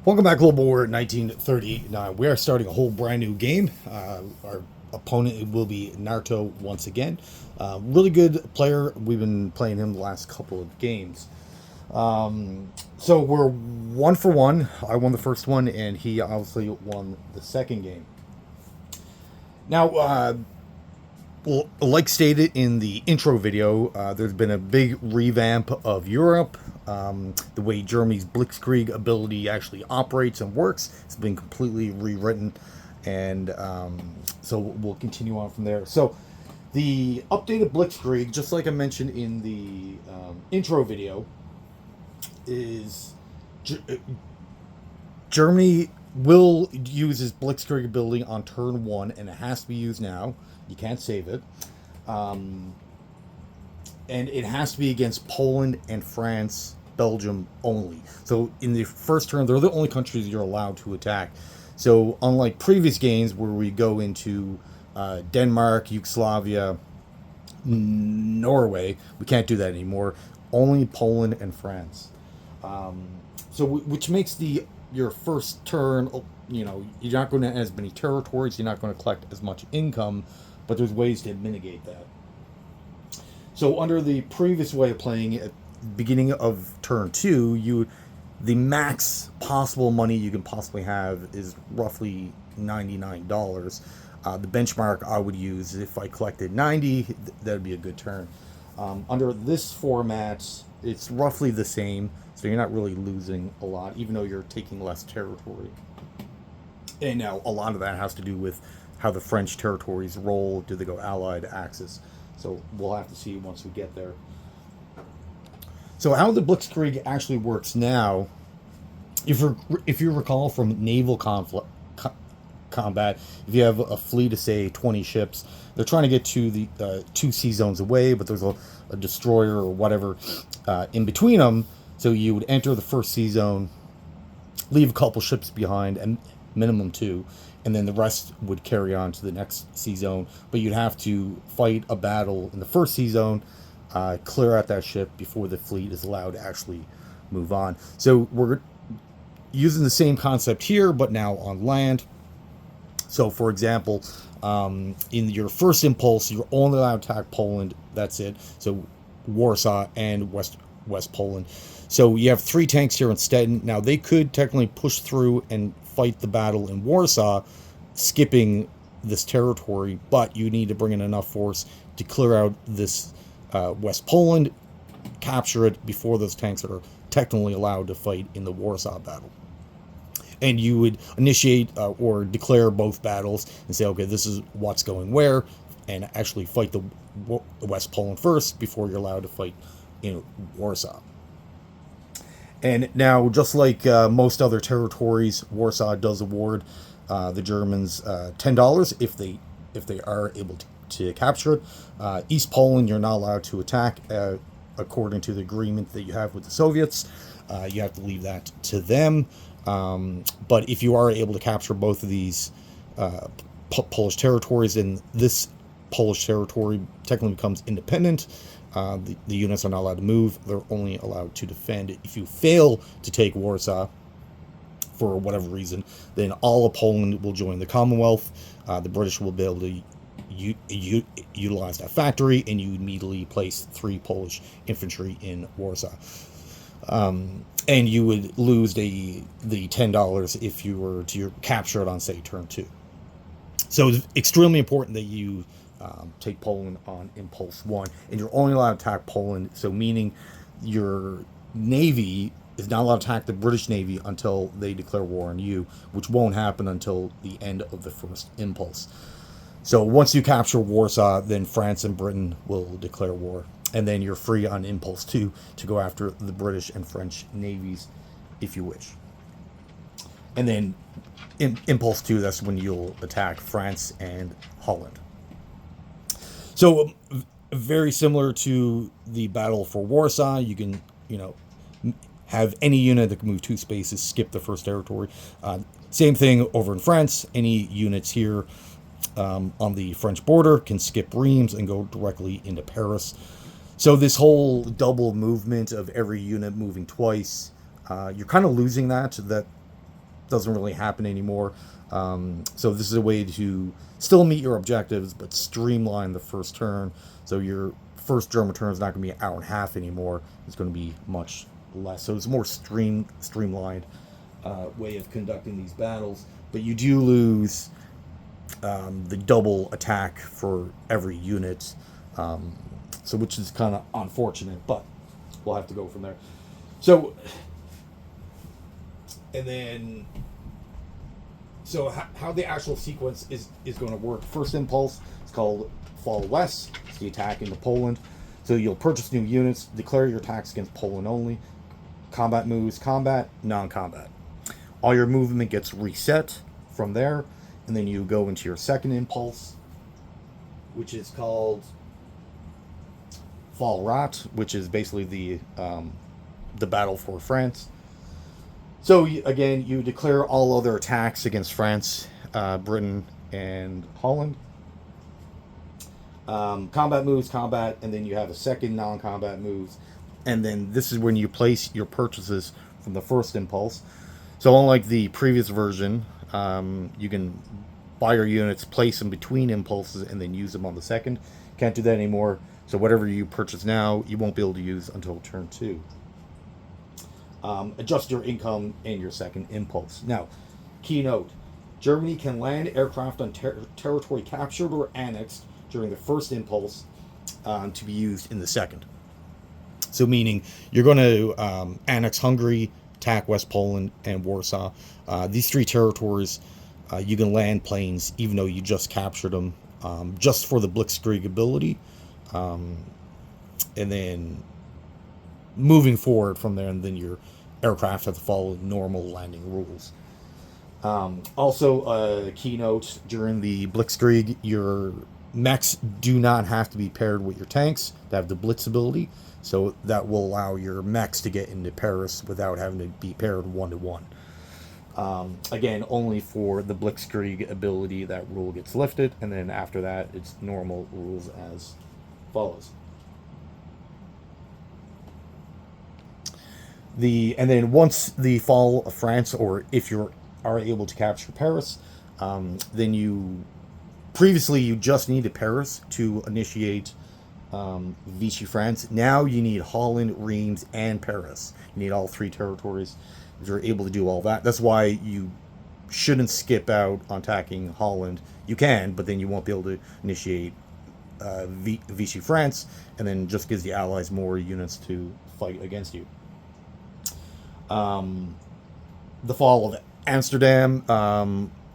Welcome back, Global War 1939. We are starting a whole brand new game. Our opponent will be Naruto once again. Really good player. We've been playing him the last couple of games. So we're 1 for 1. I won the first one, and he obviously won the second game. Now, well, like stated in the intro video, there's been a big revamp of Europe. The way Germany's Blitzkrieg ability actually operates and works has been completely rewritten, and so we'll continue on from there. So, the updated Blitzkrieg, just like I mentioned in the intro video, is Germany will use his Blitzkrieg ability on turn 1, and it has to be used now. You can't save it. And it has to be against Poland and France, Belgium only. So in the first turn, they're the only countries you're allowed to attack. So unlike previous games where we go into Denmark, Yugoslavia, Norway, we can't do that anymore. Only Poland and France. So which makes your first turn, you're not going to have as many territories, you're not going to collect as much income, but there's ways to mitigate that. So under the previous way of playing, at the beginning of turn 2, the max possible money you can possibly have is roughly $99. The benchmark I would use, if I collected 90, that would be a good turn. Under this format, it's roughly the same, so you're not really losing a lot, even though you're taking less territory. And now a lot of that has to do with how the French territories roll. Do they go Allied, Axis? So we'll have to see once we get there. So how the Blitzkrieg actually works now, if you recall from naval combat, if you have a fleet of, say, 20 ships, they're trying to get to the 2 sea zones away, but there's a destroyer or whatever in between them. So you would enter the first sea zone, leave a couple ships behind, and minimum 2, and then the rest would carry on to the next sea zone. But you'd have to fight a battle in the first sea zone, clear out that ship before the fleet is allowed to actually move on. So we're using the same concept here, but now on land. So, for example, in your first impulse, you're only allowed to attack Poland. That's it. So Warsaw and West Poland. So you have 3 tanks here in Stettin. Now they could technically push through and fight the battle in Warsaw, skipping this territory, but you need to bring in enough force to clear out this West Poland, capture it before those tanks are technically allowed to fight in the Warsaw battle. And you would initiate or declare both battles and say, okay, this is what's going where, and actually fight the West Poland first before you're allowed to fight in Warsaw. And now, just like most other territories, Warsaw does award the Germans $10 if they are able to capture it. East Poland, you're not allowed to attack according to the agreement that you have with the Soviets. You have to leave that to them. But if you are able to capture both of these Polish territories, then this Polish territory technically becomes independent. The units are not allowed to move. They're only allowed to defend. If you fail to take Warsaw for whatever reason, then all of Poland will join the Commonwealth. The British will be able to utilize that factory, and you immediately place 3 Polish infantry in Warsaw. And you would lose the $10 if you were to capture it on, say, turn 2. So it's extremely important that you take Poland on impulse 1, and you're only allowed to attack Poland, so meaning your navy is not allowed to attack the British Navy until they declare war on you, which won't happen until the end of the first impulse. So once you capture Warsaw, then France and Britain will declare war, and then you're free on impulse 2 to go after the British and French navies if you wish. And then in impulse 2, that's when you'll attack France and Holland. So very similar to the battle for Warsaw, you can, have any unit that can move 2 spaces, skip the first territory. Same thing over in France. Any units here on the French border can skip Reims and go directly into Paris. So this whole double movement of every unit moving twice, you're kind of losing that doesn't really happen anymore. So this is a way to still meet your objectives, but streamline the first turn. So your first German turn is not going to be an hour and a half anymore. It's going to be much less. So it's a more streamlined way of conducting these battles. But you do lose the double attack for every unit, so which is kind of unfortunate, but we'll have to go from there. So, and then, so how the actual sequence is going to work. First impulse is called Fall West. It's the attack into Poland. So you'll purchase new units, declare your attacks against Poland only. Combat moves, combat, non-combat. All your movement gets reset from there, and then you go into your second impulse, which is called Fall Rat, which is basically the battle for France. So again, you declare all other attacks against France, Britain, and Holland. Combat moves, combat, and then you have a second non-combat moves, and then this is when you place your purchases from the first impulse. So unlike the previous version, you can buy your units, place them between impulses, and then use them on the second. Can't do that anymore. So whatever you purchase now, you won't be able to use until turn 2. Adjust your income and your second impulse. Now, keynote: Germany can land aircraft on territory captured or annexed during the first impulse to be used in the second. So meaning you're going to annex Hungary, attack West Poland, and Warsaw. These 3 territories, you can land planes even though you just captured them, just for the Blitzkrieg ability. And then moving forward from there, and then your aircraft have to follow normal landing rules. Also, a keynote: during the Blitzkrieg, your mechs do not have to be paired with your tanks to have the Blitz ability. So that will allow your mechs to get into Paris without having to be paired 1-to-1. Again, only for the Blitzkrieg ability that rule gets lifted, and then after that, it's normal rules as follows. And then once the fall of France, or if you are able to capture Paris, then you just needed Paris to initiate Vichy France. Now you need Holland, Reims, and Paris. You need all 3 territories. If you're able to do all that, that's why you shouldn't skip out on attacking Holland. You can, but then you won't be able to initiate Vichy France, and then just gives the Allies more units to fight against you. The fall of Amsterdam,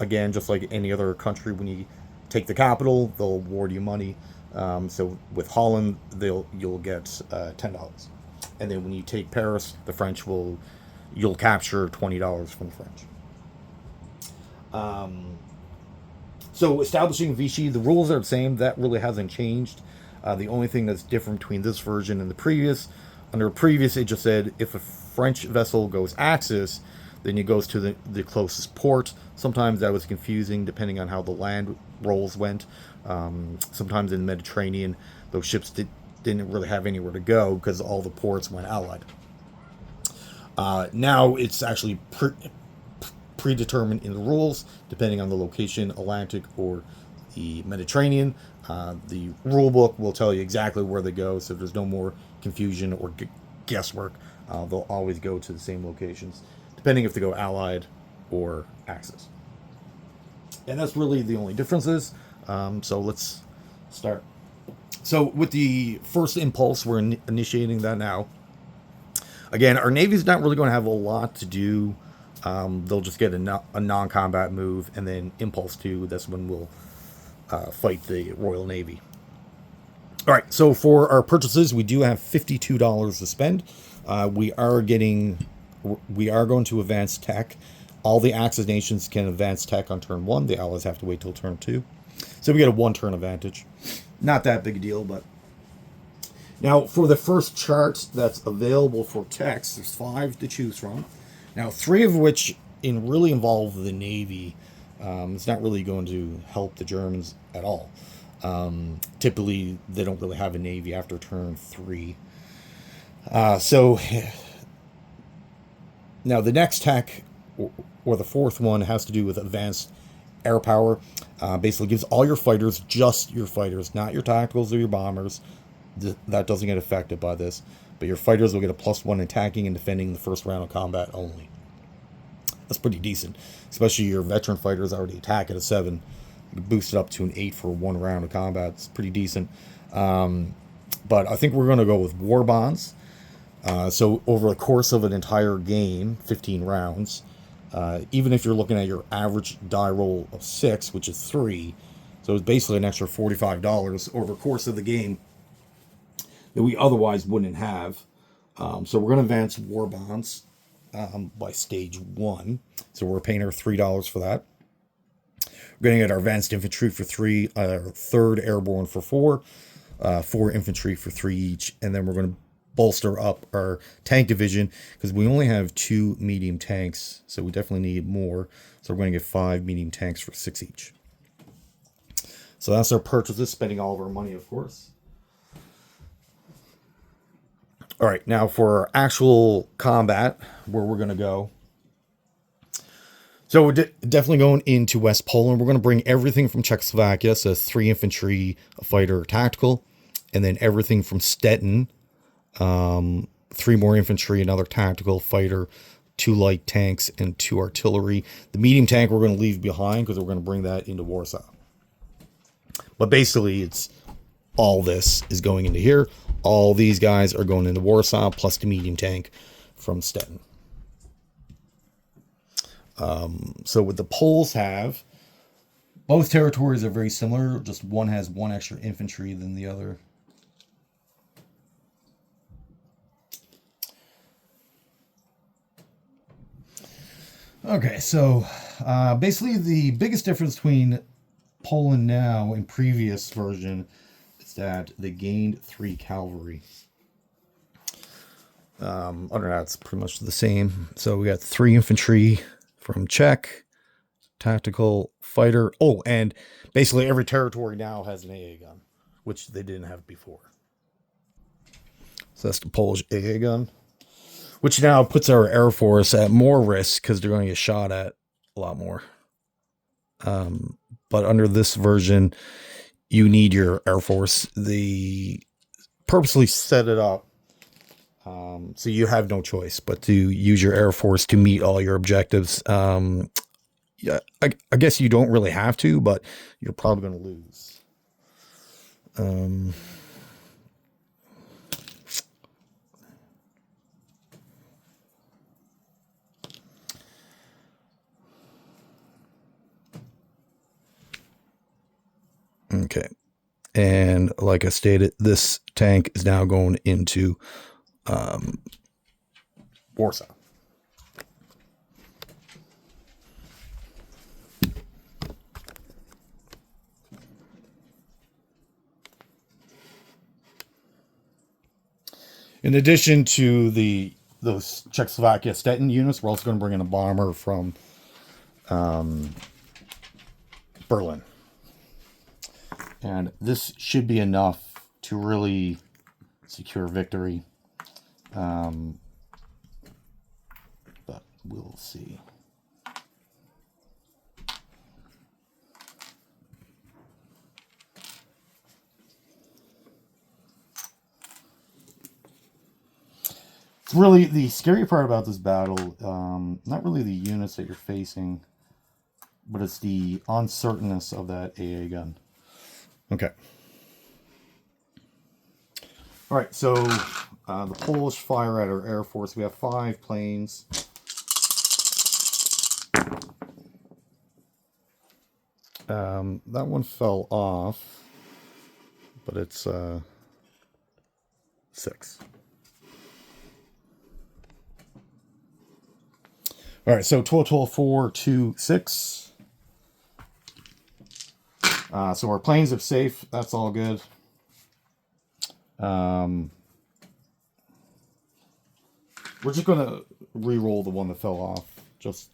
again, just like any other country, when you take the capital, they'll award you money. So with Holland, you'll get $10, and then when you take Paris, the French you'll capture $20 from the French. So establishing Vichy, the rules are the same. That really hasn't changed. The only thing that's different between this version and the previous, under previous, it just said if a French vessel goes Axis, then it goes to the closest port. Sometimes that was confusing depending on how the land rolls went. Sometimes in the Mediterranean, those ships didn't really have anywhere to go because all the ports went Allied. Now it's actually predetermined in the rules, depending on the location, Atlantic or the Mediterranean. The rule book will tell you exactly where they go, so there's no more confusion or guesswork. They'll always go to the same locations, depending if they go Allied or Axis. And that's really the only differences. So let's start. So with the first impulse, we're initiating that now. Again, our Navy's not really going to have a lot to do. They'll just get a non-combat move, and then impulse 2, that's when we'll fight the Royal Navy. All right, so for our purchases, we do have $52 to spend. We are going to advance tech. All the Axis nations can advance tech on turn 1. The Allies have to wait till turn 2. So we get a 1-turn advantage. Not that big a deal, but... Now, for the first chart that's available for techs, there's 5 to choose from. Now, 3 of which really involve the Navy. It's not really going to help the Germans at all. Typically, they don't really have a Navy after turn 3. So, now the next tech or the fourth one has to do with advanced air power. Basically gives all your fighters, just your fighters, not your tacticals or your bombers. That doesn't get affected by this. But your fighters will get a +1 attacking and defending the first round of combat only. That's pretty decent. Especially your veteran fighters already attack at a 7. You boost it up to an 8 for 1 round of combat. It's pretty decent. But I think we're going to go with War Bonds. So over the course of an entire game, 15 rounds, even if you're looking at your average die roll of 6, which is 3, so it's basically an extra $45 over the course of the game that we otherwise wouldn't have. So we're going to advance War Bonds by stage 1. So we're paying our $3 for that. We're going to get our advanced infantry for 3, our 3rd airborne for 4, 4 infantry for 3 each, and then we're going to bolster up our tank division because we only have 2 medium tanks, so we definitely need more. So we're going to get 5 medium tanks for 6 each. So that's our purchases, spending all of our money, of course. All right, now for our actual combat, where we're going to go. So we're definitely going into West Poland. We're going to bring everything from Czechoslovakia, so 3 infantry, a fighter, tactical, and then everything from Stettin, 3 more infantry, another tactical fighter, 2 light tanks, and 2 artillery. The medium tank we're going to leave behind because we're going to bring that into Warsaw. But basically, it's all this is going into here. All these guys are going into Warsaw, plus the medium tank from Stettin. So what the Poles have, both territories are very similar. Just one has 1 extra infantry than the other. Okay, so basically the biggest difference between Poland now and previous version is that they gained 3 cavalry. Other than that, it's pretty much the same. So we got 3 infantry from Czech, tactical, fighter. Oh, and basically every territory now has an AA gun, which they didn't have before. So that's the Polish AA gun, which now puts our Air Force at more risk because they're going to get shot at a lot more. But under this version, you need your Air Force. They purposely set it up so you have no choice but to use your Air Force to meet all your objectives. Yeah, I guess you don't really have to, but you're probably going to lose. Okay. And like I stated, this tank is now going into Warsaw. In addition to those Czechoslovakia Stettin units, we're also going to bring in a bomber from Berlin. And this should be enough to really secure victory. But we'll see. It's really the scary part about this battle, not really the units that you're facing, but it's the uncertainness of that AA gun. Okay. All right, so the Polish fire at our Air Force. We have 5 planes. That one fell off, but it's 6. All right, so 12, 12, 4, 2, 6. So our planes are safe. That's all good. We're just going to re-roll the one that fell off. Just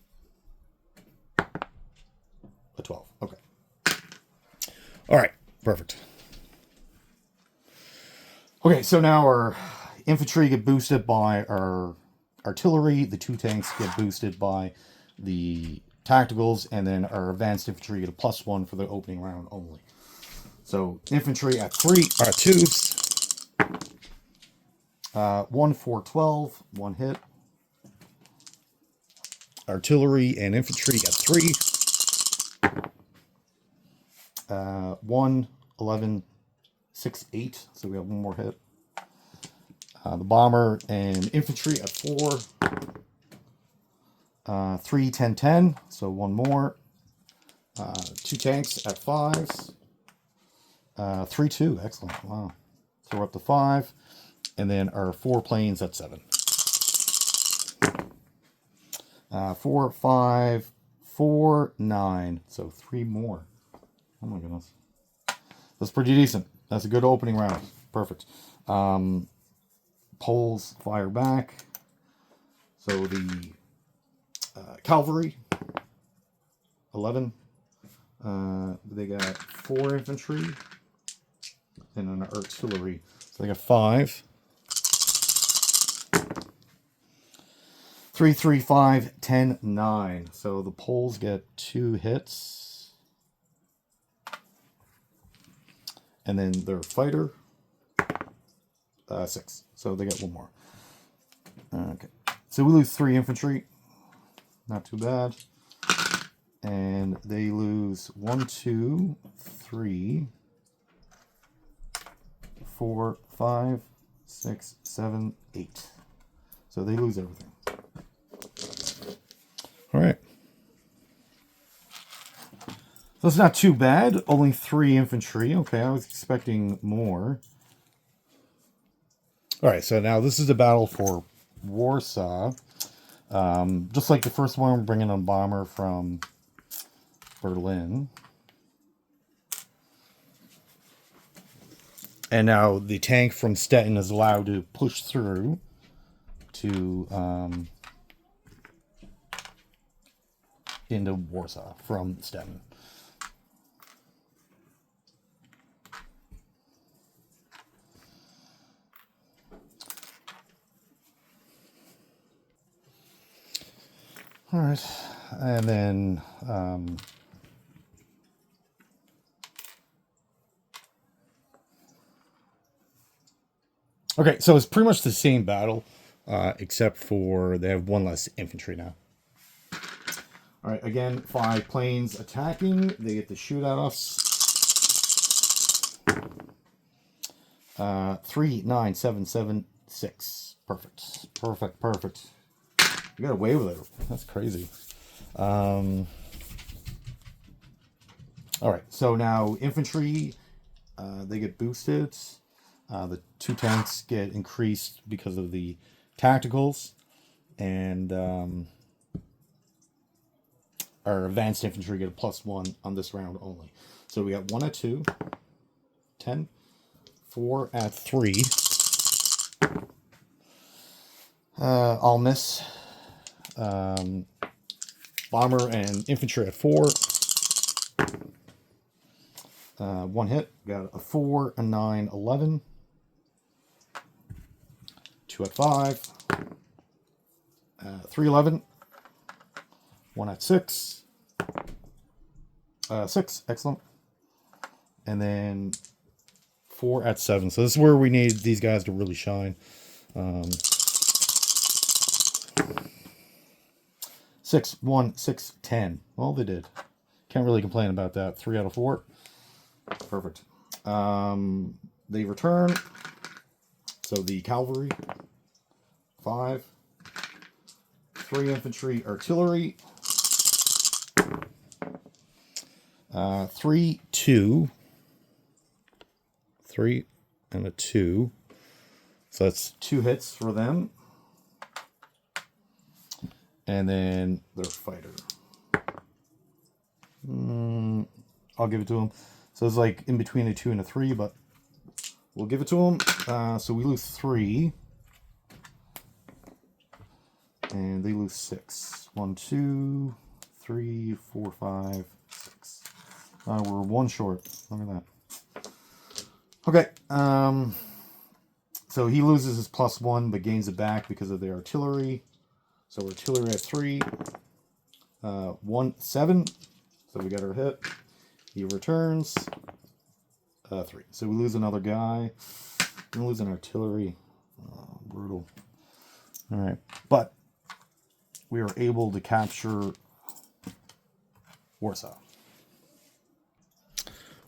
a 12. Okay. All right. Perfect. Okay, so now our infantry get boosted by our artillery. The 2 tanks get boosted by the tacticals, and then our advanced infantry get a +1 for the opening round only. So infantry at 3 are 2s. 1, 4, 12, 1 hit. Artillery and infantry at 3. 1, 11, 6, 8. So we have 1 more hit. The bomber and infantry at 4. 3, 10, 10. So 1 more. 2 tanks at 5s. 3, 2. Excellent. Wow. So we're up to 5. And then our 4 planes at 7. 4, 5, 4, 9. So 3 more. Oh my goodness. That's pretty decent. That's a good opening round. Perfect. Poles fire back. So the cavalry, 11. They got 4 infantry. And an artillery. So they got 5. 3, 3, 5, 10, 9. So the Poles get 2 hits. And then their fighter, 6. So they get 1 more. Okay. So we lose 3 infantry. Not too bad. And they lose 1, 2, 3, 4, 5, 6, 7, 8. So they lose everything. All right. So it's not too bad. Only 3 infantry. Okay, I was expecting more. All right, so now this is a battle for Warsaw. Just like the first one, we're bringing a bomber from Berlin. And now the tank from Stettin is allowed to push through to into Warsaw from Stettin. All right, and then okay, so it's pretty much the same battle, except for they have 1 less infantry now. All right, again, 5 planes attacking. They get to shoot at us. 3, 9, 7, 7, 6. Perfect. Perfect, perfect. You got away with it. That's crazy. All right, so now infantry, they get boosted. The 2 tanks get increased because of the tacticals. And our advanced infantry get a +1 on this round only. So we got 1 at 2, 10, 4 at 3. I'll miss. Bomber and infantry at 4. 1 hit. Got a 4, a 9, 11. 2 at 5. 3, 11. 1 at 6. 6. Excellent. And then 4 at 7. So this is where we need these guys to really shine. 6, 1, 6, 10. Well, they did. Can't really complain about that. 3 out of 4. Perfect. They return. So the cavalry, 5. 3 infantry, artillery. 3, 2. 3 and a 2. So that's 2 hits for them. And then their fighter. I'll give it to him. So it's like in between a 2 and a 3, but we'll give it to him. So we lose 3. And they lose 6. 1, 2, 3, 4, 5, 6. We're 1 short. Look at that. Okay. So he loses his +1, but gains it back because of the artillery. So artillery at 3. 7. So we got our hit. He returns 3. So we lose another guy. We're gonna lose an artillery. Oh, brutal. All right, but we are able to capture Warsaw.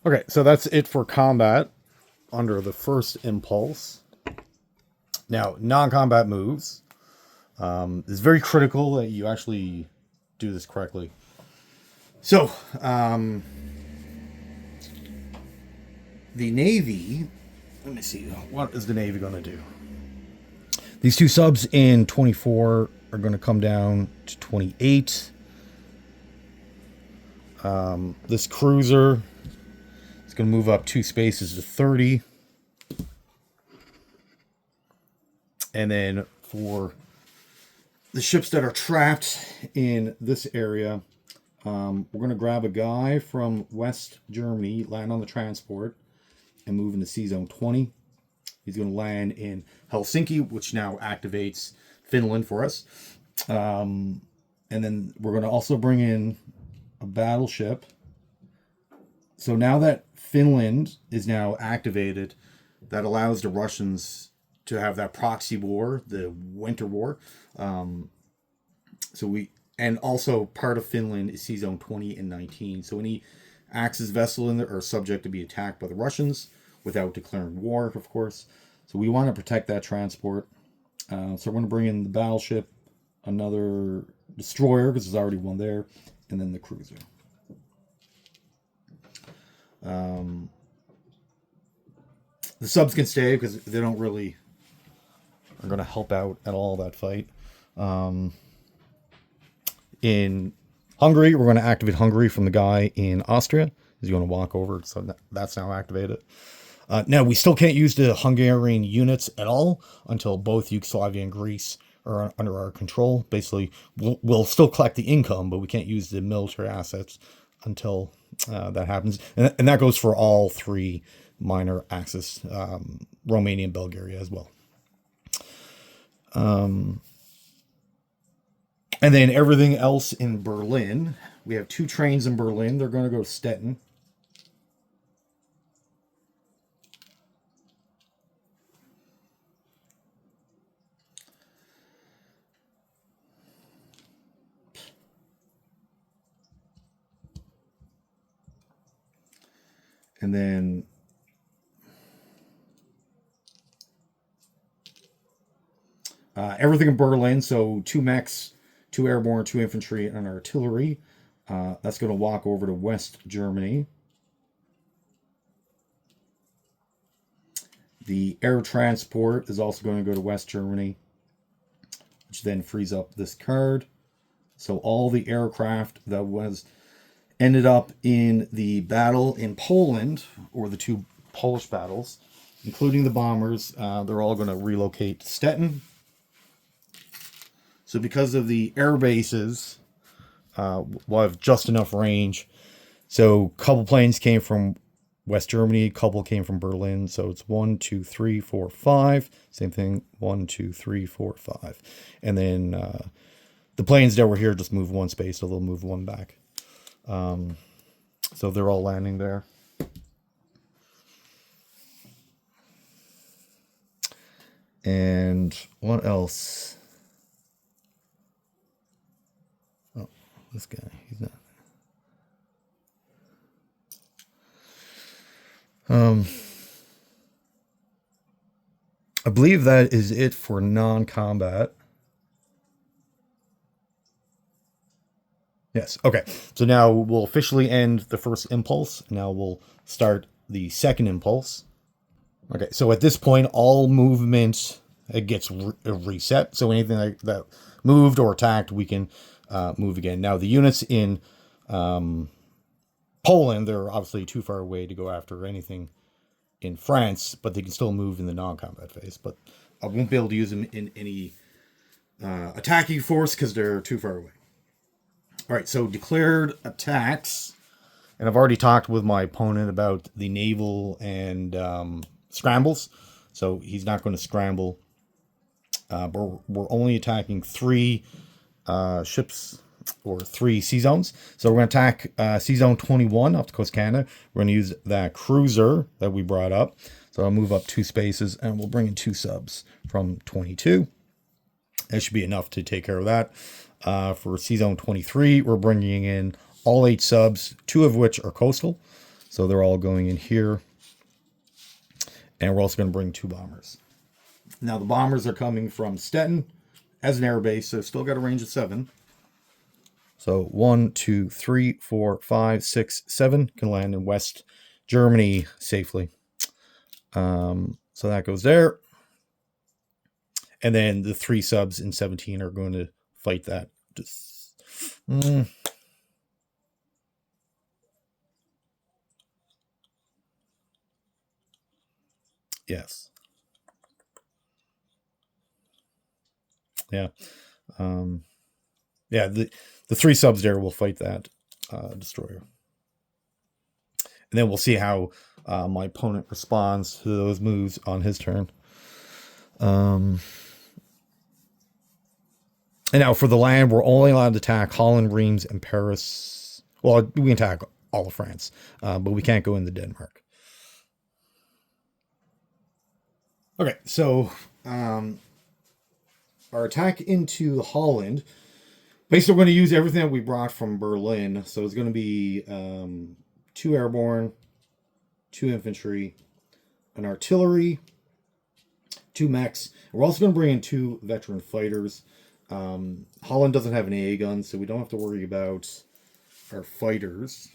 Okay, so that's it for combat under the first impulse. Now, non-combat moves. It's very critical that you actually do this correctly. So, the Navy, let me see, what is the Navy going to do? These 2 subs in 24 are going to come down to 28. This cruiser is going to move up 2 spaces to 30. And then for the ships that are trapped in this area, we're going to grab a guy from West Germany, land on the transport, and move into Sea Zone 20. He's going to land in Helsinki, which now activates Finland for us. And then we're going to also bring in a battleship. So now that Finland is now activated, that allows the Russians to have that proxy war, the Winter War. And also part of Finland is Sea Zone 20 and 19. So any Axis vessel in there are subject to be attacked by the Russians without declaring war, of course. So we want to protect that transport. So we're going to bring in the battleship, another destroyer, because there's already one there, and then the cruiser. The subs can stay because they don't really are going to help out at all that fight. In Hungary, we're going to activate Hungary from the guy in Austria. He's going to walk over, so that's now activated. Now, we still can't use the Hungarian units at all until both Yugoslavia and Greece are under our control. Basically, we'll still collect the income, but we can't use the military assets until that happens. And that goes for all 3 minor Axis, Romania and Bulgaria as well. And then everything else in Berlin. We have 2 trains in Berlin. They're going to go to Stettin. And then everything in Berlin. So 2 mechs, 2 airborne, 2 infantry, and artillery. That's going to walk over to West Germany. The air transport is also going to go to West Germany, which then frees up this card. So all the aircraft that ended up in the battle in Poland, or the 2 Polish battles, including the bombers, they're all going to relocate to Stettin. So because of the air bases, we'll have just enough range. So a couple planes came from West Germany, a couple came from Berlin. So it's 1, 2, 3, 4, 5. Same thing, 1, 2, 3, 4, 5. And then the planes that were here just move 1 space, so they'll move 1 back. So they're all landing there. And what else? Oh, this guy, he's not. I believe that is it for non-combat. Yes. Okay. So now we'll officially end the first impulse. Now we'll start the second impulse. Okay. So at this point, all movement, it gets reset. So anything that moved or attacked, we can move again. Now the units in Poland, they're obviously too far away to go after anything in France, but they can still move in the non-combat phase. But I won't be able to use them in any attacking force because they're too far away. All right, so declared attacks, and I've already talked with my opponent about the naval and scrambles, so he's not going to scramble. But we're only attacking 3 ships or 3 sea zones. So we're going to attack sea zone 21 off the coast of Canada. We're going to use that cruiser that we brought up. So I'll move up 2 spaces and we'll bring in 2 subs from 22. That should be enough to take care of that. For sea zone 23, we're bringing in all 8 subs, 2 of which are coastal. So they're all going in here. And we're also going to bring 2 bombers. Now the bombers are coming from Stettin as an air base, so still got a range of 7. So 1, 2, 3, 4, 5, 6, 7 can land in West Germany safely. So that goes there. And then the 3 subs in 17 are going to fight that. Yes. Yeah. Yeah, the 3 subs there will fight that destroyer. And then we'll see how my opponent responds to those moves on his turn. And now for the land, we're only allowed to attack Holland, Reims, and Paris. Well, we can attack all of France, but we can't go into Denmark. Okay, so our attack into Holland. Basically, we're going to use everything that we brought from Berlin. So it's going to be 2 airborne, 2 infantry, an artillery, 2 mechs. We're also going to bring in 2 veteran fighters. Holland doesn't have an AA gun, so we don't have to worry about our fighters.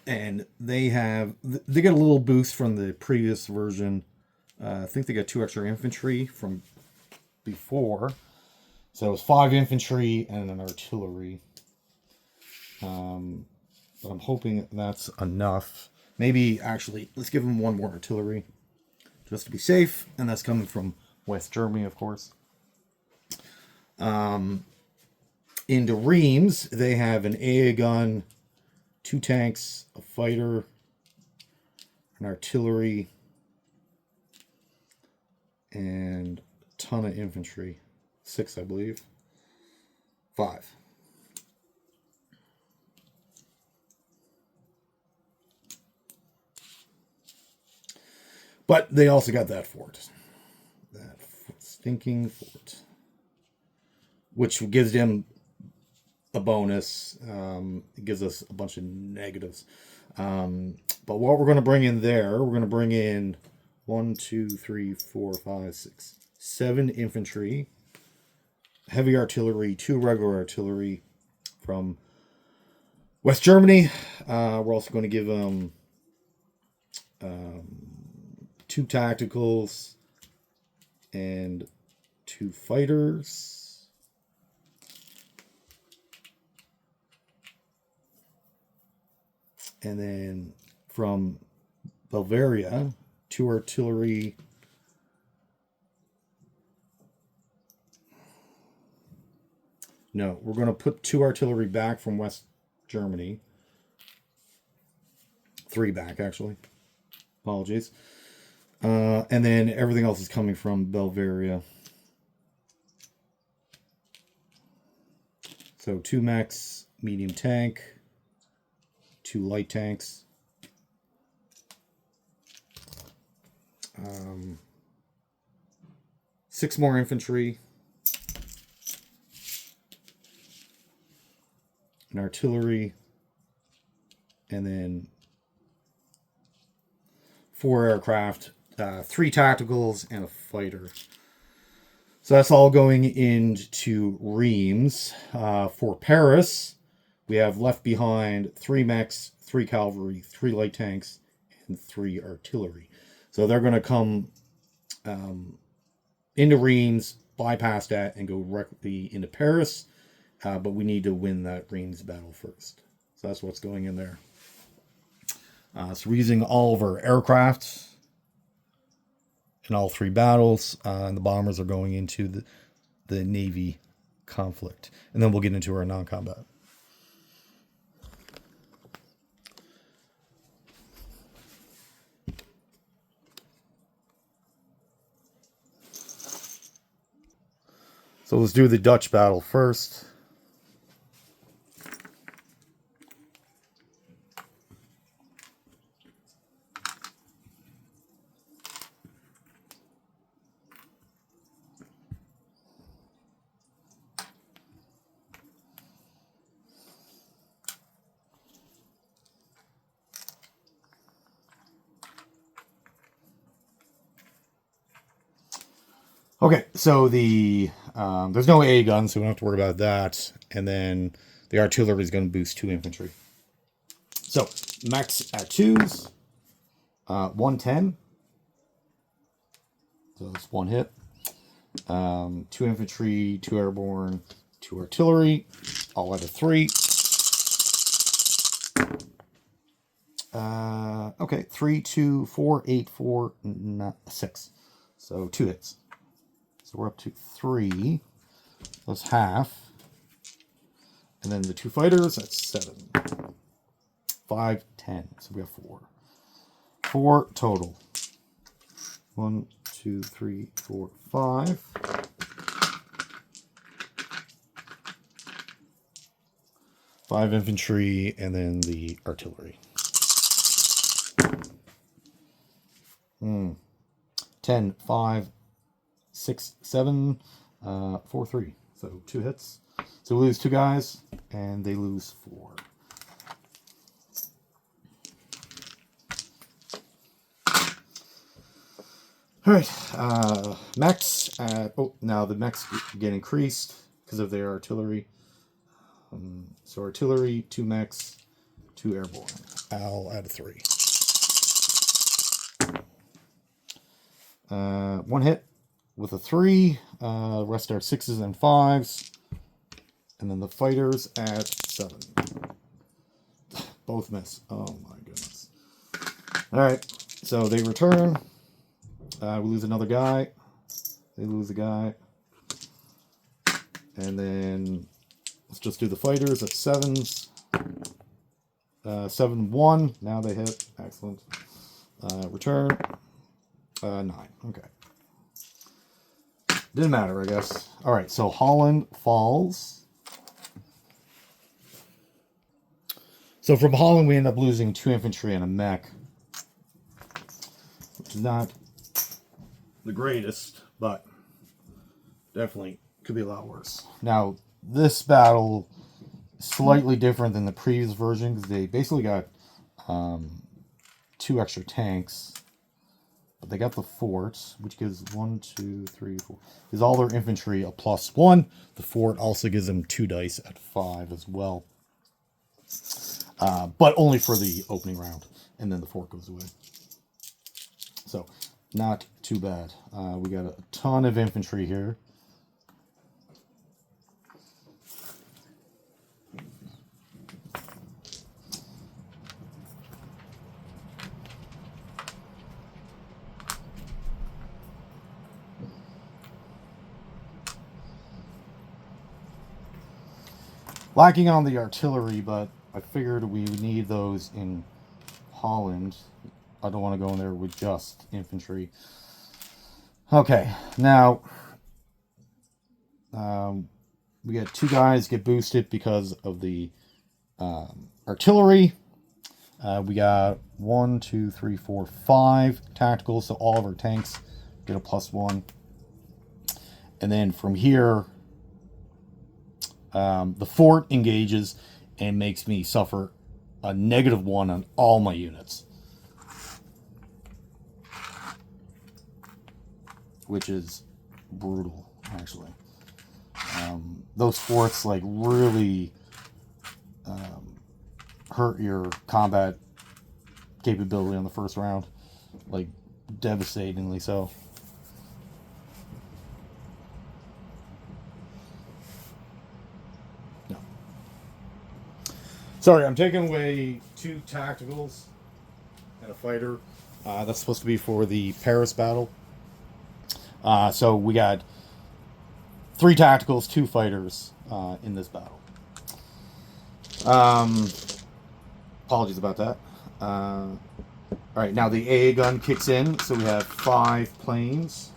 And they get a little boost from the previous version. I think they got 2 extra infantry from before. So it was 5 infantry and an artillery. But I'm hoping that's enough. Maybe, actually, let's give them 1 more artillery. Just to be safe. And that's coming from West Germany, of course. Into Reims, they have an AA gun, 2 tanks, a fighter, an artillery, and a ton of infantry. 6, I believe. 5. But they also got that fort. That stinking fort. Which gives them a bonus. It gives us a bunch of negatives. But what we're going to bring in there, we're going to bring in 1, 2, 3, 4, 5, 6, 7 infantry, heavy artillery, 2 regular artillery from West Germany. We're also going to give them 2 tacticals and 2 fighters. And then from Bavaria, 2 artillery. No, we're going to put 2 artillery back from West Germany. 3 back, actually. Apologies. And then everything else is coming from Bavaria. So 2 mechs, medium tank, 2 light tanks. 6 more infantry. An artillery. And then 4 aircraft, 3 tacticals, and a fighter. So that's all going into Reims. For Paris, we have left behind 3 mechs, 3 cavalry, 3 light tanks, and 3 artillery. So they're going to come into Reims, bypass that, and go directly into Paris. But we need to win that Reims battle first. So that's what's going in there. So we're using all of our aircraft in all 3 battles. And the bombers are going into the Navy conflict. And then we'll get into our non-combat. So let's do the Dutch battle first. Okay, so the there's no AA gun, so we don't have to worry about that. And then the artillery is going to boost 2 infantry. So max at 2s, 110. So that's 1 hit. 2 infantry, 2 airborne, 2 artillery, all at a 3. Okay, 3, 2, 4, 8, 4, 6. So 2 hits. So we're up to 3. That's half. And then the 2 fighters, that's 7. 5, 10. So we have 4. 4 total. 1, 2, 3, 4, 5. 5 infantry, and then the artillery. 10, 5, 6, 7, 4, 3. So 2 hits. So we lose 2 guys, and they lose 4. All right, mechs. Now the mechs get increased because of their artillery. So artillery, 2 mechs, 2 airborne. I'll add a 3. 1 hit with a 3. Rest are 6s and 5s. And then the fighters at 7. Both miss. Oh my goodness. Alright, so they return. We lose another guy. They lose a guy. And then let's just do the fighters at 7s. 7, 1. Now they hit. Excellent. Return. 9. Okay. Didn't matter, I guess. Alright, so Holland falls. So from Holland, we end up losing 2 infantry and a mech. Which is not the greatest, but definitely could be a lot worse. Now, this battle is slightly different than the previous version because they basically got 2 extra tanks. But they got the fort, which gives 1, 2, 3, 4. Gives all their infantry a +1. The fort also gives them 2 dice at 5 as well. But only for the opening round. And then the fort goes away. So, not too bad. We got a ton of infantry here. Lacking on the artillery, but I figured we would need those in Holland. I don't want to go in there with just infantry. Okay, now we got 2 guys get boosted because of the artillery. We got 1, 2, 3, 4, 5 tactical, so all of our tanks get a +1. And then from here, the fort engages and makes me suffer a -1 on all my units. Which is brutal, actually. Those forts, like, really hurt your combat capability on the first round. Like, devastatingly so. No. Sorry, I'm taking away 2 tacticals and a fighter. That's supposed to be for the Paris battle. So we got 3 tacticals, 2 fighters in this battle. Apologies about that. Alright, now the AA gun kicks in, so we have 5 planes.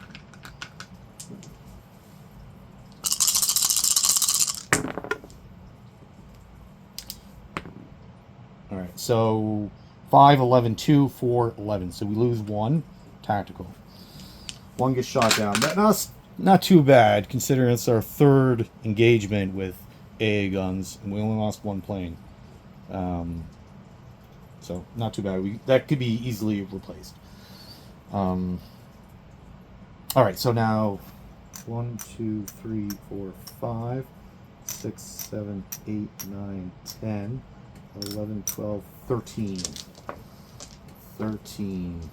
right, so 5, 11, 2, 4, 11. So we lose 1 tactical. 1 gets shot down. That's not too bad, considering it's our 3rd engagement with AA guns, and we only lost 1 plane. So not too bad. That could be easily replaced. All right, so now 1, 2, 3, 4, 5, 6, 7, 8, 9, 10, 11, 12, 13. 13.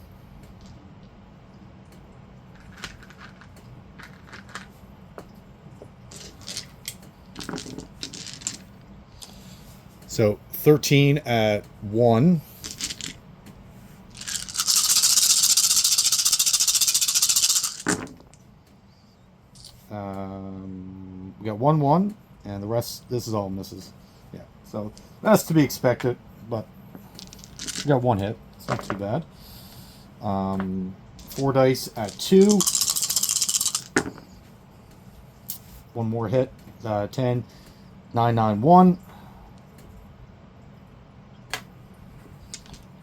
So 13 at 1. We got 1, 1, and the rest, this is all misses. Yeah, so that's to be expected, but we got 1 hit. It's not too bad. 4 dice at 2. 1 more hit. 10, 9, 9, 1.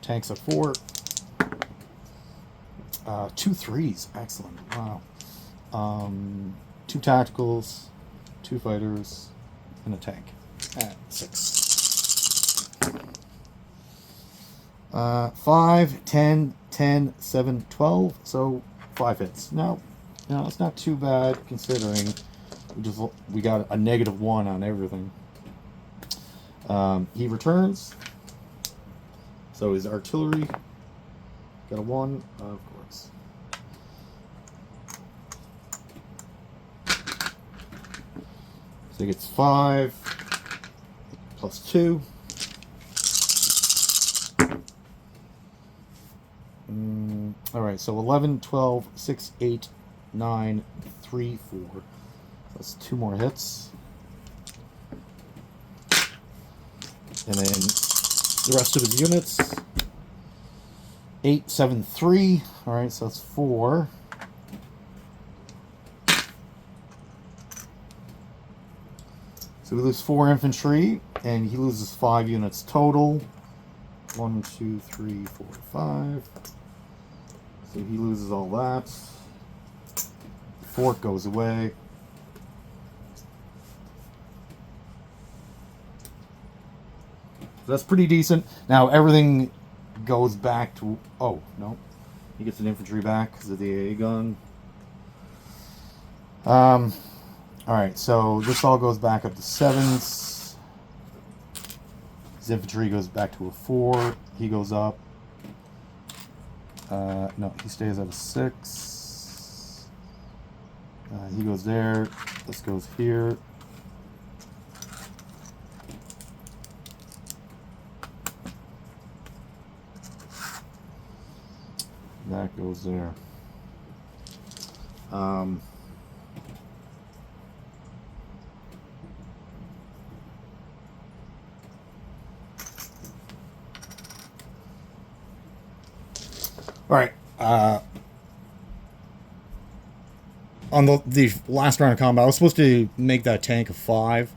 Tanks at 4. 2 3s. Excellent. Wow. 2 tacticals, 2 fighters, and a tank at 6. 5, 10, 10, 7, 12. So 5 hits. Now, it's not too bad considering we got a -1 on everything. He returns. So his artillery got a 1, of course. So he gets 5 plus 2. All right, so 11, 12, 6, 8, 9, 3, 4. That's 2 more hits. And then the rest of his units. 8, 7, 3. All right, so that's 4. So we lose 4 infantry, and he loses 5 units total. 1, 2, 3, 4, 5. So he loses all that. The fort goes away. So that's pretty decent. Now everything goes back to... Oh, no. He gets an infantry back because of the AA gun. Alright, so this all goes back up to 7s. His infantry goes back to a 4. He goes up. No, he stays at a 6. He goes there. This goes here. That goes there. All right. On the last round of combat, I was supposed to make that tank a 5,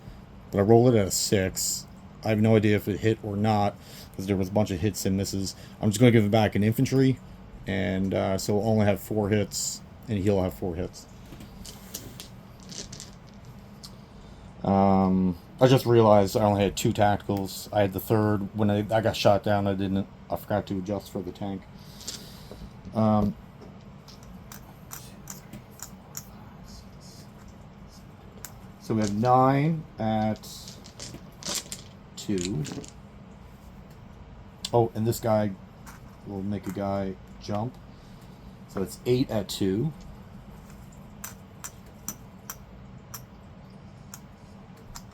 but I rolled it at a 6. I have no idea if it hit or not, because there was a bunch of hits and misses. I'm just going to give it back an infantry, and so we'll only have 4 hits, and he'll have 4 hits. I just realized I only had 2 tacticals. I had the 3rd. When I got shot down, I forgot to adjust for the tank. So we have 9 at 2. Oh, and this guy will make a guy jump. So it's 8 at 2.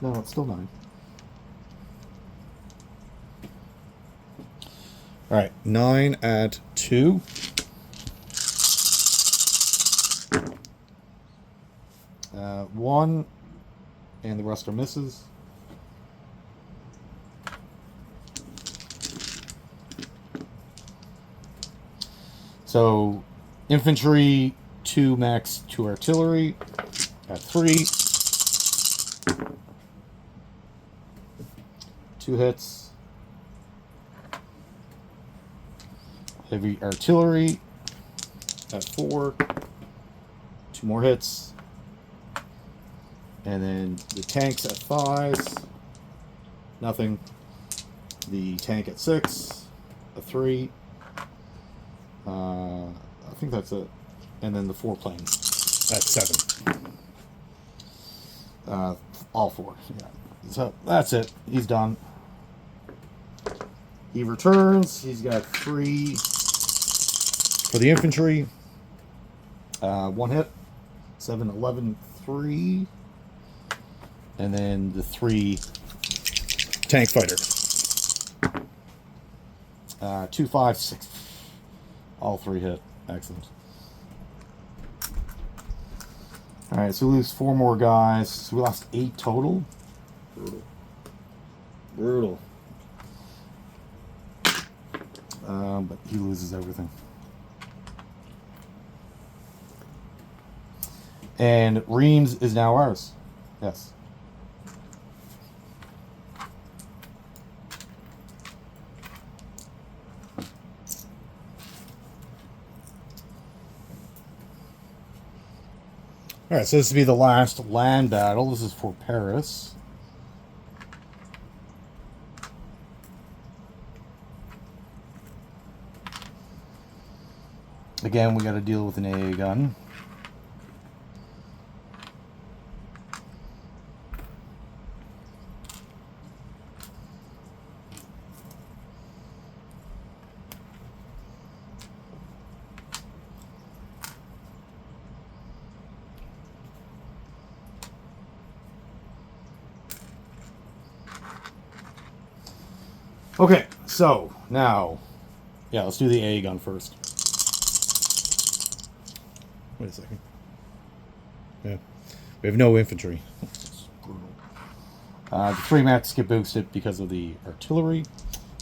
No, it's still 9. All right, 9 at 2. One, and the rest are misses. So, infantry 2 max 2 artillery at 3. 2 hits. Heavy artillery at 4. 2 more hits. And then the tanks at 5. Nothing. The tank at 6. A 3. I think that's it. And then the 4 planes at 7. All 4. Yeah. So that's it. He's done. He returns. He's got 3 for the infantry. 1 hit. 7, 11, 3. And then the 3 tank fighters. 2, 5, 6. All 3 hit. Excellent. Alright, so we lose 4 more guys. So we lost 8 total. Brutal. Brutal. But he loses everything. And Reims is now ours. Yes. Alright, so this will be the last land battle. This is for Paris. Again, we got to deal with an AA gun. Okay, so now, yeah, let's do the AA gun first. Wait a second. Yeah, we have no infantry. The 3 mechs get boosted because of the artillery.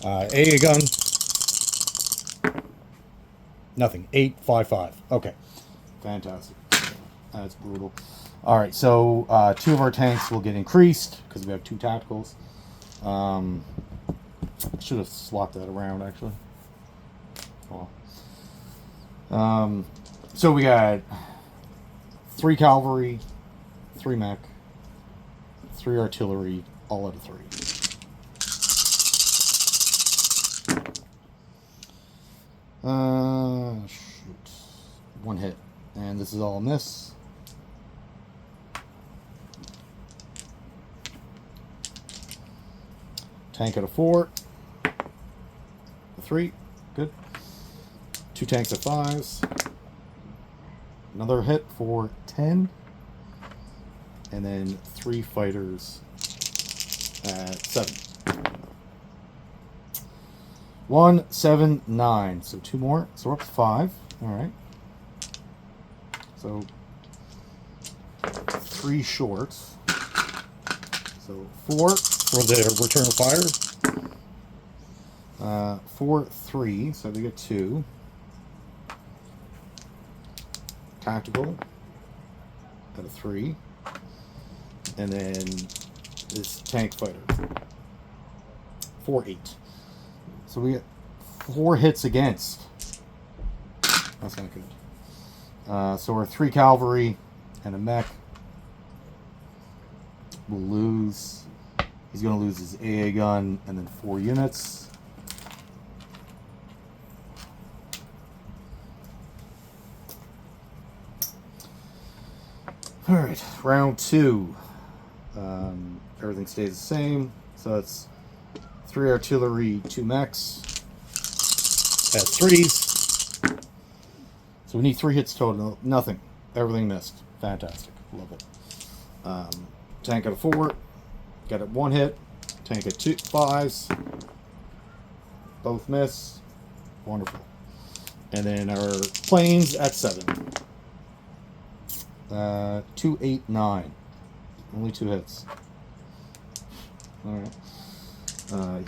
AA gun. Nothing. 8, 5, 5. Okay, fantastic. That's brutal. All right, so 2 of our tanks will get increased because we have 2 tacticals. I should have swapped that around, actually. Oh. So we got 3 cavalry, 3 mech, 3 artillery, all out of 3. Shoot. 1 hit. And this is all miss. Tank at a 4. A 3. Good. 2 tanks at 5s. Another hit for 10. And then 3 fighters at 7. 1, 7, 9. So 2 more. So we're up to 5. Alright. So 3 shorts. So 4 for the return of fire. 4, 3. So they get 2. Tactical at a 3, and then this tank fighter 4, 8. So we get 4 hits against. That's not good. So we're 3 cavalry and a mech will lose. He's going to lose his AA gun and then 4 units. Alright, round 2. Everything stays the same. So it's 3 artillery, 2 mechs. At 3s. So we need 3 hits total. Nothing. Everything missed. Fantastic. Love it. Tank at a 4. Got it 1 hit. Tank at 2 5s. Both miss. Wonderful. And then our planes at 7. 2, 8, 9. Only 2 hits. Alright.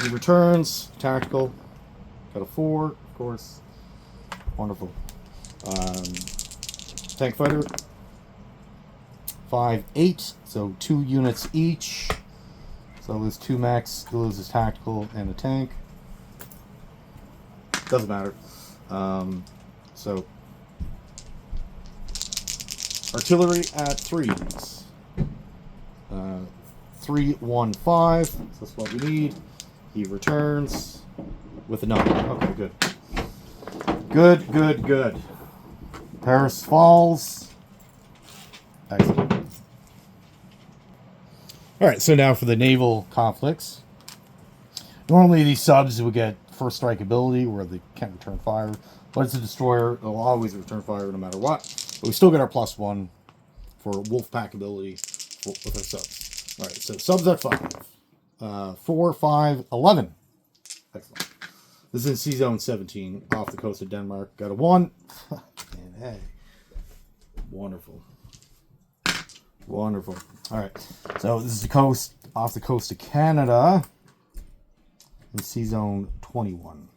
He returns. Tactical. Got a 4, of course. Wonderful. Tank fighter. 5, 8. So 2 units each. So I'll lose 2 mechs. He'll lose his tactical and a tank. Doesn't matter. So artillery at 3s. 3, 1, 5. So that's what we need. He returns with a 9. Okay, good. Good, good, good. Paris falls. Excellent. Alright, so now for the naval conflicts. Normally these subs would get first strike ability where they can't return fire. But it's a destroyer. It'll always return fire no matter what. But we still get our +1 for Wolfpack ability with our subs. Alright, so subs at 5. 4, 5, 11. Excellent. This is in Sea Zone 17 off the coast of Denmark. Got a 1. And hey. Wonderful. Wonderful. Alright. So this is the coast off the coast of Canada. In Sea Zone 21.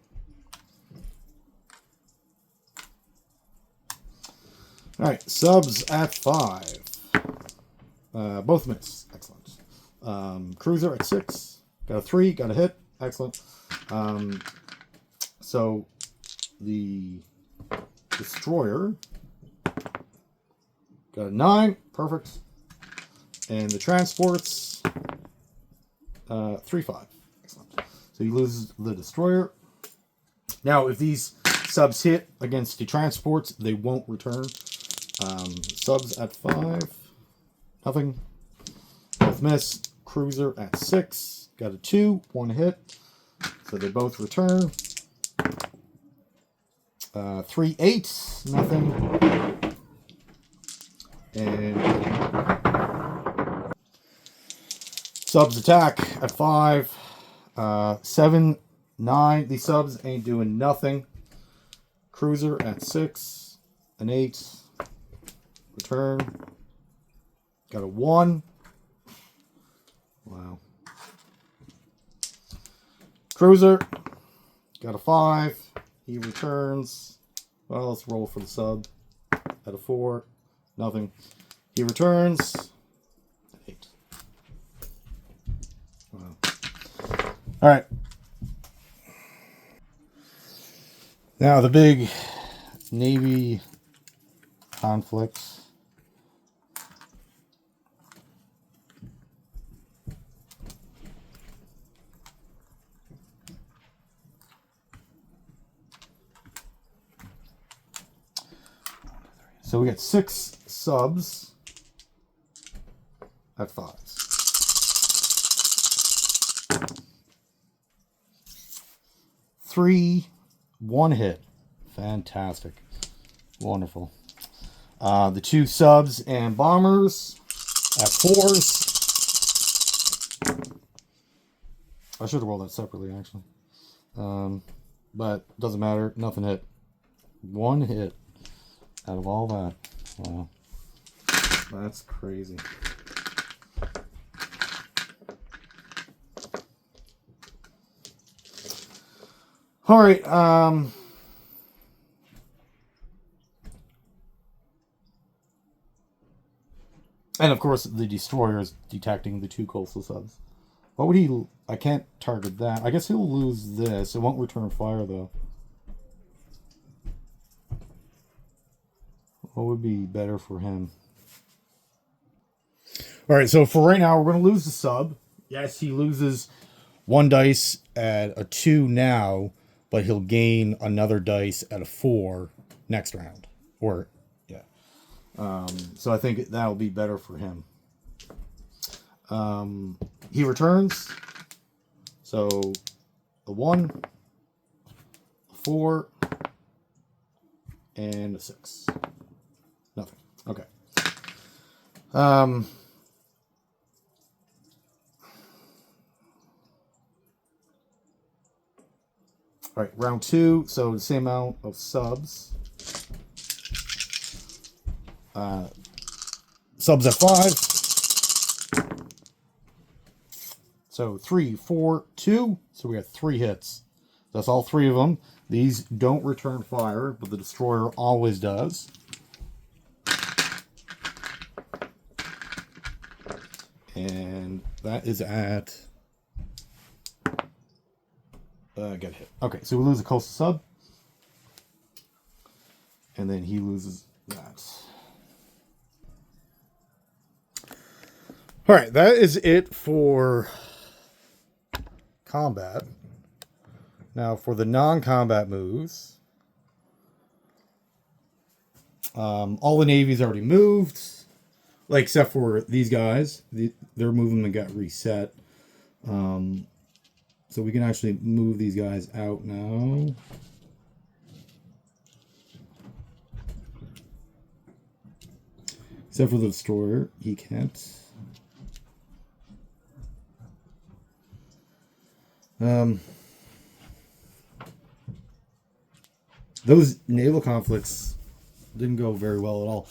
Alright, subs at 5. Both miss. Excellent. Cruiser at 6. Got a 3. Got a hit. Excellent. So the destroyer got a 9. Perfect. And the transports 3, 5. Excellent. So you lose the destroyer. Now, if these subs hit against the transports, they won't return. Subs at 5. Nothing. Both miss. Cruiser at 6. Got a 2. 1 hit. So they both return. 3, 8. Nothing. And subs attack at 5. 7, 9. These subs ain't doing nothing. Cruiser at 6. An 8. Return. Got a 1. Wow. Cruiser. Got a 5. He returns. Well, let's roll for the sub. At a 4. Nothing. He returns. 8. Wow. Alright. Now the big Navy conflicts. So we got 6 subs at 5. 3, 1 hit. Fantastic. Wonderful. The 2 subs and bombers at 4s. I should have rolled that separately, actually. But doesn't matter. Nothing hit. 1 hit out of all that. Wow. That's crazy. All right. And of course, the destroyer is detecting the 2 coastal subs. What would he? I can't target that. I guess he'll lose this. It won't return fire though. What would be better for him? All right. So for right now, we're going to lose the sub. Yes, he loses 1 dice at a 2 now, but he'll gain another dice at a 4 next round. Or, yeah. So I think that'll be better for him. He returns. So, a 1, a 4, and a 6. Nothing. Okay. All right, round 2. So the same amount of subs. Subs at 5. So 3, 4, 2. So we got 3 hits. That's all 3 of them. These don't return fire, but the destroyer always does. And that is at... get hit. Okay, so we lose a coastal sub. and then he loses that. All right, that is it for combat. Now for the non-combat moves, all the navies already moved, like except for these guys. Their movement got reset, so we can actually move these guys out now. Except for the destroyer, he can't. Those naval conflicts didn't go very well at all.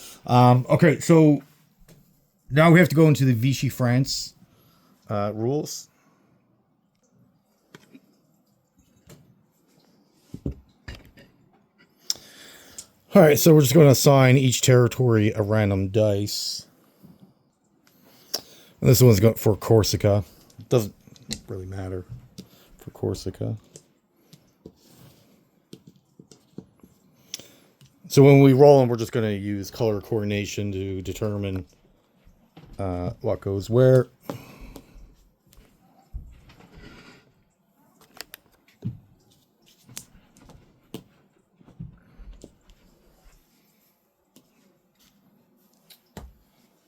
Okay, so now we have to go into the Vichy France rules. All right, so we're just going to assign each territory a random dice. And this one's going for Corsica. It doesn't really matter for Corsica. So when we roll them, we're just going to use color coordination to determine what goes where.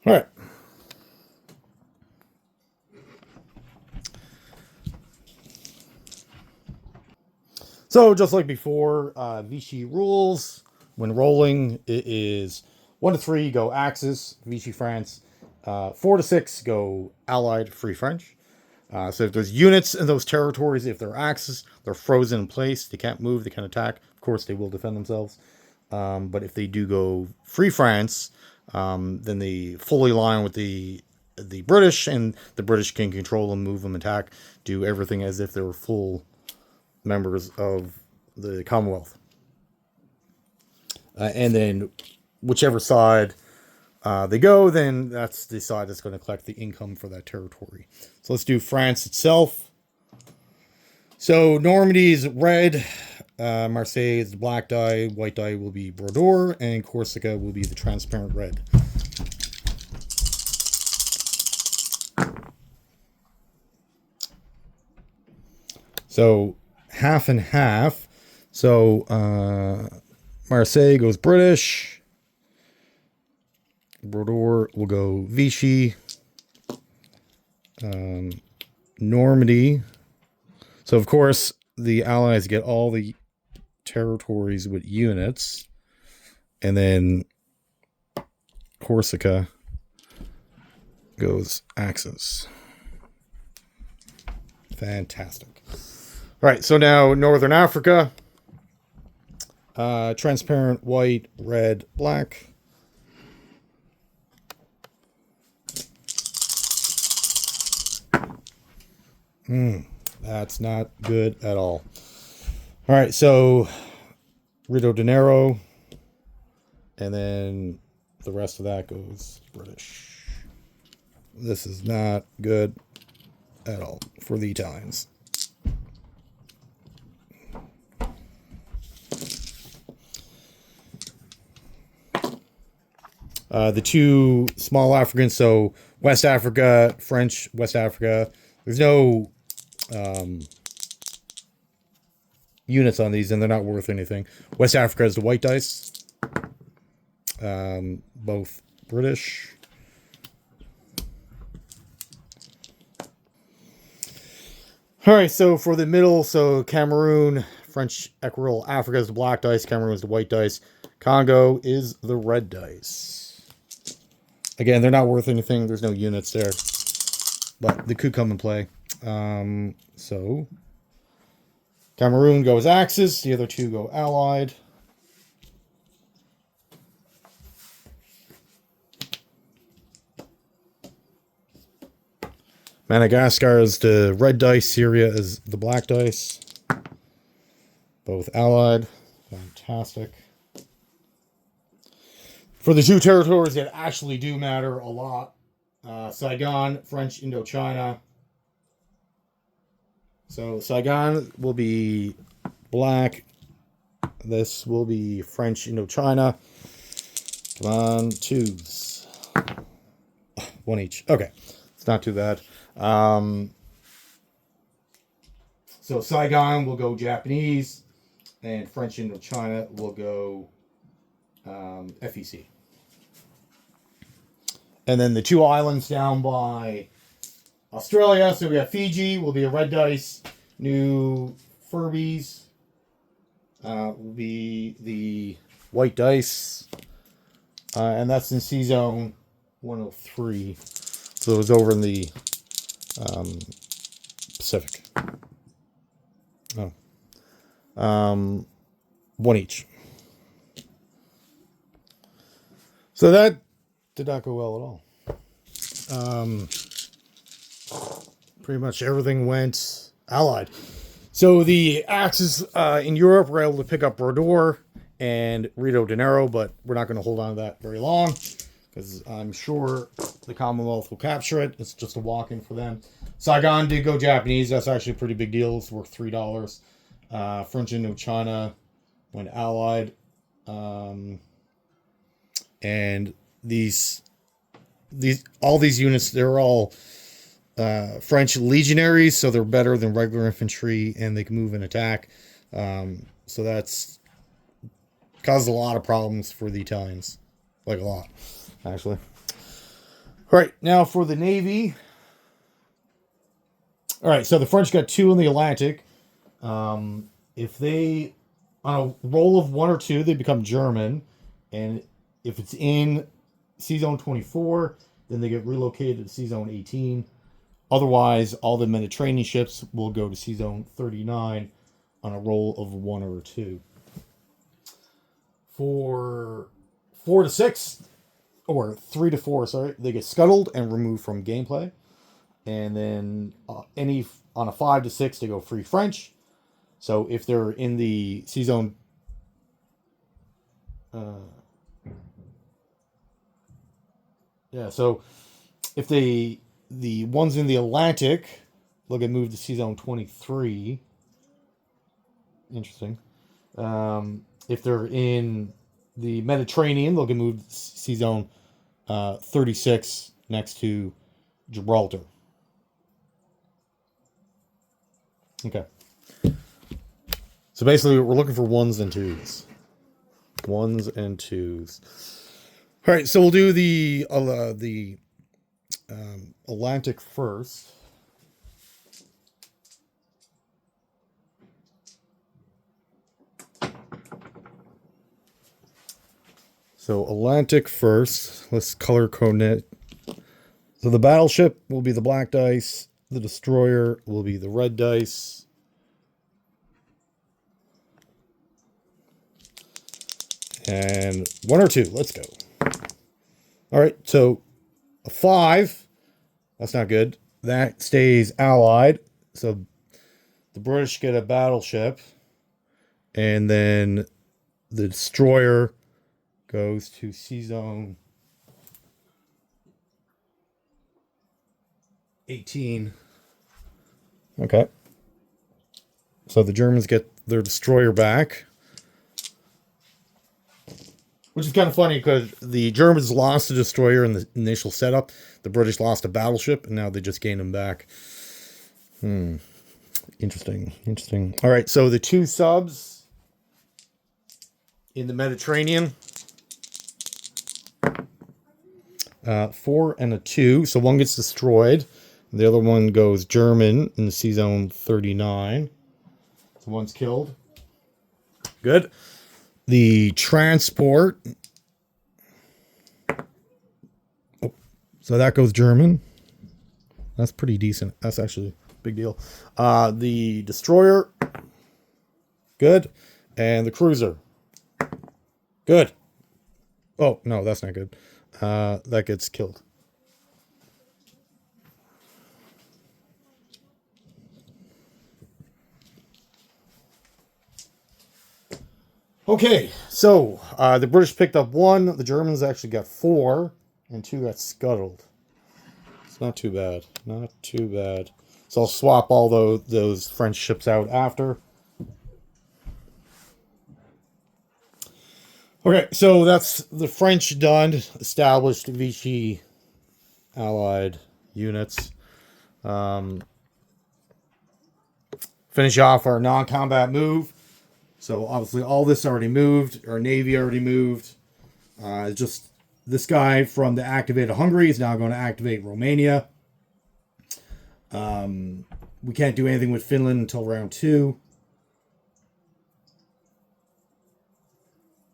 All right. So just like before, Vichy rules. When rolling, it is 1 to 3 go Axis, Vichy France. 4 to 6 go Allied, Free French. So if there's units in those territories, if they're Axis, they're frozen in place. They can't move. They can't attack. Of course, they will defend themselves. But if they do go Free France, then they fully align with the British, and the British can control them, move them, attack, do everything as if they were full members of the Commonwealth. And then whichever side they go, then that's the side that's going to collect the income for that territory. So let's do France itself. So Normandy is red, Marseille is the black die, white die will be Bordeaux, and Corsica will be the transparent red. So half and half. So Marseille goes British. Bordeaux will go Vichy. Normandy. So of course the Allies get all the territories with units, and then Corsica goes Axis. Fantastic. All right, so now Northern Africa. Transparent, white, red, black. That's not good at all. All right, so Rio de Janeiro, and then the rest of that goes British. This is not good at all for the Italians. The two small Africans, so West Africa, French, West Africa. There's no units on these, and they're not worth anything. West Africa is the white dice. Both British. All right, so for the middle, so Cameroon, French, Equatorial Africa is the black dice. Cameroon is the white dice. Congo is the red dice. Again, they're not worth anything. There's no units there, but they could come and play. So Cameroon goes Axis. The other two go Allied. Madagascar is the red dice. Syria is the black dice. Both Allied. Fantastic. For the two territories that actually do matter a lot, Saigon, French Indochina. So Saigon will be black. This will be French Indochina. Come on, twos. One each. Okay, it's not too bad. So Saigon will go Japanese, and French Indochina will go FEC. And then the two islands down by Australia, so we have Fiji, will be a red dice. New Furbies will be the white dice. And that's in C-Zone 103. So it was over in the Pacific. Oh. One each. So that did not go well at all. Pretty much everything went Allied. So the Axis in Europe were able to pick up Brodor and Rio de Janeiro, but we're not going to hold on to that very long because I'm sure the Commonwealth will capture it. It's just a walk-in for them. Saigon did go Japanese. That's actually a pretty big deal. It's worth $3. French Indochina went Allied. And all these units, they're all French legionaries, so they're better than regular infantry, and they can move and attack. So that's caused a lot of problems for the Italians, like a lot, actually. All right, now for the Navy. All right, so the French got 2 in the Atlantic. If they, on a roll of 1 or 2, they become German, and if it's in C-Zone 24, then they get relocated to C-Zone 18. Otherwise, all the Mediterranean ships will go to C-Zone 39 on a roll of 1 or 2. For 4 to 6, or 3 to 4, sorry, they get scuttled and removed from gameplay. And then on a 5 to 6, they go free French. So if they're in the C-Zone... so if the ones in the Atlantic will get moved to C-Zone 23. Interesting. If they're in the Mediterranean, they'll get moved to C-Zone 36 next to Gibraltar. Okay. So basically, we're looking for 1s and 2s. 1s and 2s. All right, so we'll do the Atlantic first. So Atlantic first. Let's color code it. So the battleship will be the black dice. The destroyer will be the red dice. And 1 or 2. Let's go. All right, so a 5. That's not good. That stays Allied. So the British get a battleship. And then the destroyer goes to C-Zone 18. Okay. So the Germans get their destroyer back. Which is kind of funny because the Germans lost a destroyer in the initial setup. The British lost a battleship, and now they just gained them back. Interesting. All right, so the 2 subs in the Mediterranean. 4 and a 2. So 1 gets destroyed. The other one goes German in the C-Zone 39. So 1's killed. Good. The transport. Oh, so that goes German. That's pretty decent. That's actually a big deal. The destroyer. Good. And the cruiser. Good. Oh, no, that's not good. That gets killed. Okay, so the British picked up 1. The Germans actually got 4, and 2 got scuttled. It's not too bad. Not too bad. So I'll swap all those French ships out after. Okay, so that's the French done, established Vichy allied units. Um, Finish off our non-combat move. So obviously all this already moved. Our navy already moved. Just this guy from the activated Hungary is now going to activate Romania. We can't do anything with Finland until round 2.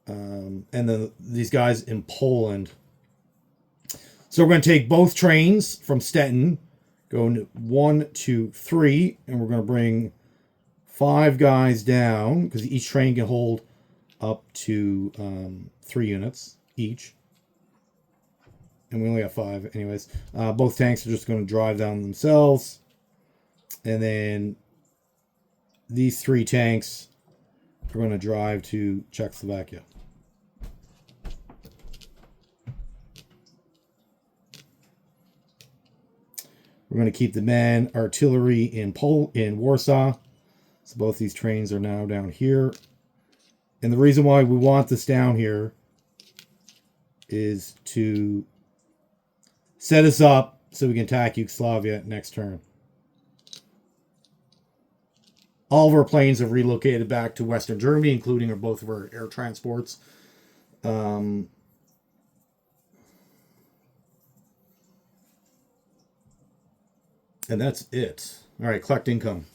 And then these guys in Poland. So we're going to take both trains from Stettin, going 1, 2, 3, and we're going to bring 5 guys down because each train can hold up to 3 units each. And we only have 5 anyways. Both tanks are just going to drive down themselves. And then these 3 tanks are going to drive to Czechoslovakia. We're going to keep the man artillery in Warsaw. So both these trains are now down here. And the reason why we want this down here is to set us up so we can attack Yugoslavia next turn. All of our planes have relocated back to Western Germany, including both of our air transports. And that's it. All right, collect income.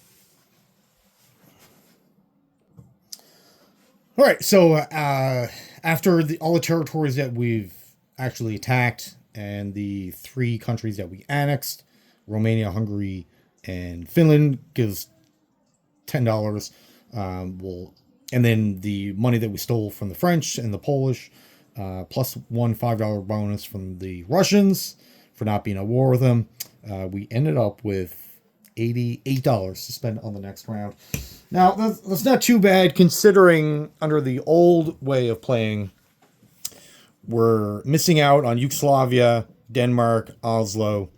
All right, so after all the territories that we've actually attacked and the 3 countries that we annexed, Romania, Hungary, and Finland, gives $10. And then the money that we stole from the French and the Polish, plus one $5 bonus from the Russians for not being at war with them. We ended up with $88 to spend on the next round. Now, that's not too bad considering under the old way of playing, we're missing out on Yugoslavia, Denmark, Oslo,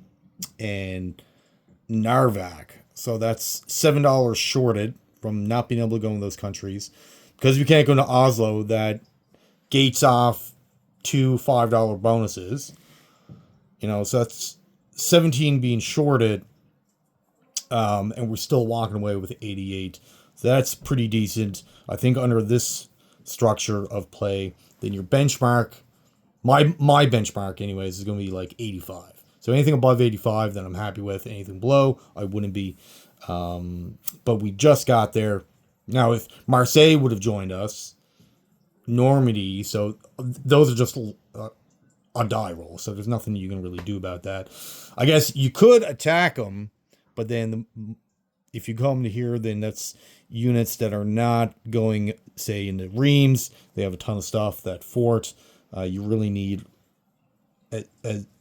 and Narvak. So that's $7 shorted from not being able to go in those countries. Because we can't go to Oslo, that gates off 2 $5 bonuses. So that's 17 being shorted. And we're still walking away with 88. So that's pretty decent. I think under this structure of play, then your benchmark, my benchmark anyways, is going to be like 85. So anything above 85, then I'm happy with. Anything below, I wouldn't be. But we just got there. Now, if Marseille would have joined us, Normandy, so those are just a die roll. So there's nothing you can really do about that. I guess you could attack them, but then if you come to here, then that's units that are not going, say, into Reims. They have a ton of stuff. That fort, you really need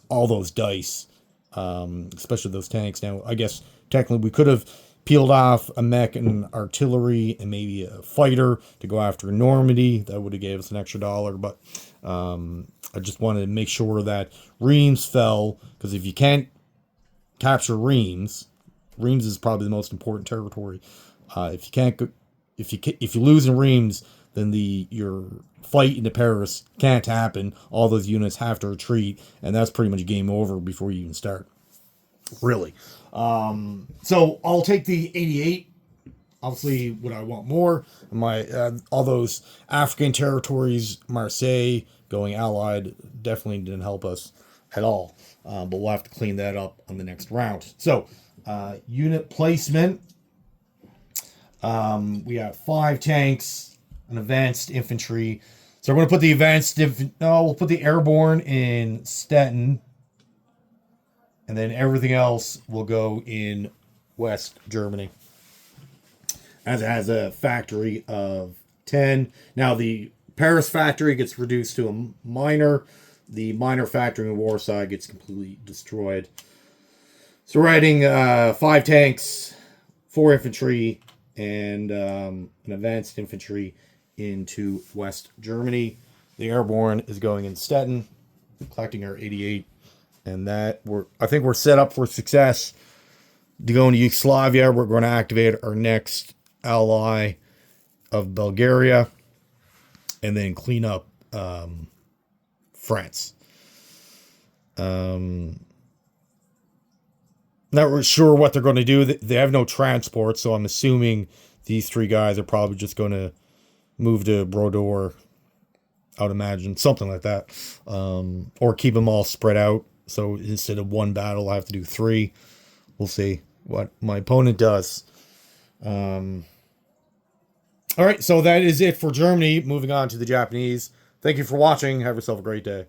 all those dice, especially those tanks. Now, I guess technically we could have peeled off a mech and artillery and maybe a fighter to go after Normandy. That would have gave us an extra $1, but I just wanted to make sure that Reims fell, because if you can't capture Reims is probably the most important territory. If you lose in Reims, then your fight into Paris can't happen. All those units have to retreat, and that's pretty much game over before you even start. Really. So I'll take the 88. Obviously, would I want more? All those African territories, Marseille going allied, definitely didn't help us at all. But we'll have to clean that up on the next round. So, unit placement. We have 5 tanks, an advanced infantry. So we're going to put the we'll put the airborne in Stettin. And then everything else will go in West Germany. As it has a factory of 10. Now the Paris factory gets reduced to a minor. The minor factory in Warsaw gets completely destroyed. So we're adding 5 tanks, 4 infantry, and an advanced infantry into West Germany. The airborne is going in Stettin, collecting our 88. And I think we're set up for success to go into Yugoslavia. We're going to activate our next ally of Bulgaria, and then clean up France. Not really sure what they're going to do. They have no transport, so I'm assuming these 3 guys are probably just going to move to Brodeur. I would imagine something like that, or keep them all spread out. So instead of 1 battle, I have to do 3. We'll see what my opponent does. All right, so that is it for Germany. Moving on to the Japanese. Thank you for watching. Have yourself a great day.